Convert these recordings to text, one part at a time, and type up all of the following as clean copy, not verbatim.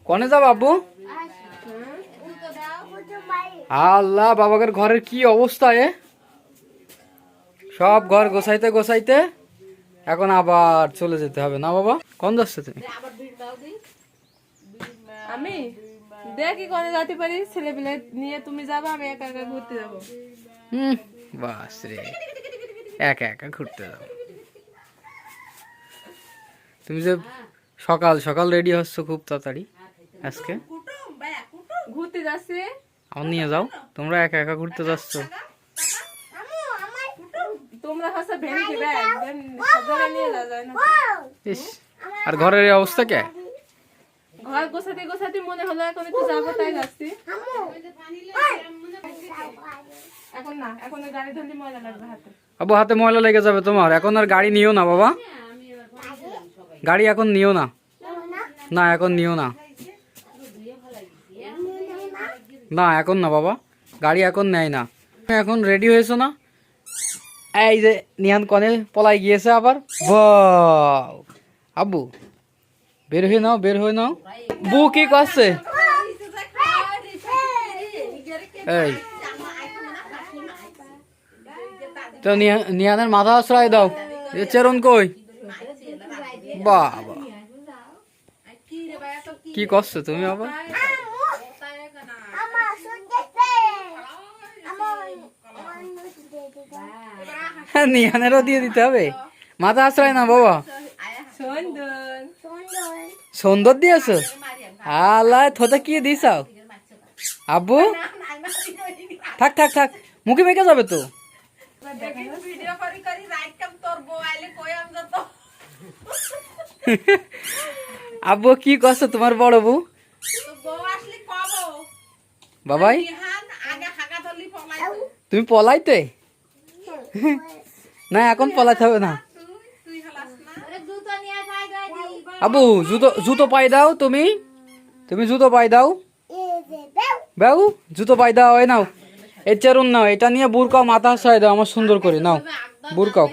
কনে যাও বাবু? আল্লাহ, বাবাকের ঘরের কি অবস্থা! সব ঘর গোছাইতে গোছাইতে এখন আবার চলে যেতে হবে না বাবা? কোন যাচ্ছে তুমি? আমি দেখি কোনে যেতে পারি, ছেলে পেলে নিয়ে তুমি যাবে, আমি একা একা ঘুরতে যাবো। বাস রে, একা একা ঘুরতে যাও? তুমি যে সকাল সকাল রেডি হচ্ছ খুব তাড়াতাড়ি আজকে, ঘুরতে যাচ্ছি। আমার নিয়ে যাও, তোমরা একা একা ঘুরতে যাচ্ছ। তোমরা হচ্ছে ভেন্ডি ব্যাগ সব জায়গায় নিয়ে যাওয়া যায় না। ইস, আর ঘরের এই অবস্থা কে? ঘর গোছাতে গোছাতে মনে হলো এখন একটু যাবো, তাই যাচ্ছি। এখন না, এখন ওই গাড়ি ধরলে ময়লা লাগবে হাতে। আবু, হাতে ময়লা লেগে যাবে তোমার। এখন আর গাড়ি নিও না বাবা, গাড়ি এখন নিও না। না, এখন নিও না। না, এখন না বাবা, গাড়ি এখন নেয় না। এখন রেডি হয়েছো না? এই যে নিহান কনে পলাই গিয়েছে আবার। বাহ, আব্বু বের হয়ে নাও, বের হয়ে নাও। বউ কি করছে? এই তো নিহানের মাথা আশ্রয় দাও। চেরন কই? বাবা, কি করছো তুমি আবার? নিহানেরও দিয়ে দিতে হবে, মাথা আশ্রয় না বাবা। সুন্দর দিয়েছো? আল্লাহ, থোতা কি দিছ আব্বু? থাক থাক থাক, মুখে মেখে যাবে তো। আব্বু কি করছো তোমার বড় বউ? বাবাই, তুমি পলাইতে? না, এখন পলাইতে হবে না। আবু, জুতো জুতো পাই দাও। তুমি তুমি জুতো পাই দাও। বাবু, জুতো পাই দাও। এই নাও, এই চেরুন নাও, এটা নিয়ে বুরকাও, মাথা আশ্রয় দাও আমার সুন্দর করে। নাও, বুরকাও।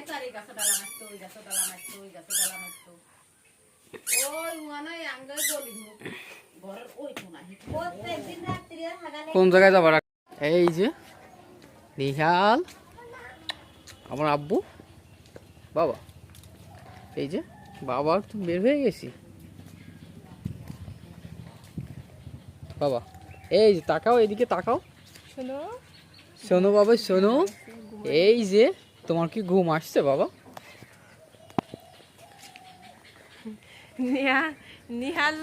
কোন জায়গায় যাবার? এই যে নিহাল, আমার আব্বু, বাবা। এই যে বাবা, তুমি বের হয়ে গেছি বাবা। এই যে তাকাও, এদিকে তাকাও। শোনো শোনো বাবা, শোনো। এই যে তোমার কি ঘুম আসছে বাবা? নিহাল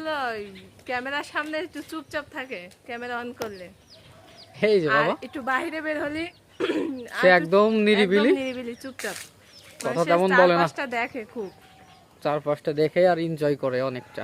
ক্যামেরার সামনে একটু চুপচাপ থাকে, ক্যামেরা অন করলে। এই যে বাবা, একটু বাইরে বের হলি সে একদম নিরিবিলি নিরিবিলি চুপচাপ। কথা তেমন বলে না, দেখে খুব, চারপাশটা দেখে আর এনজয় করে অনেকটা।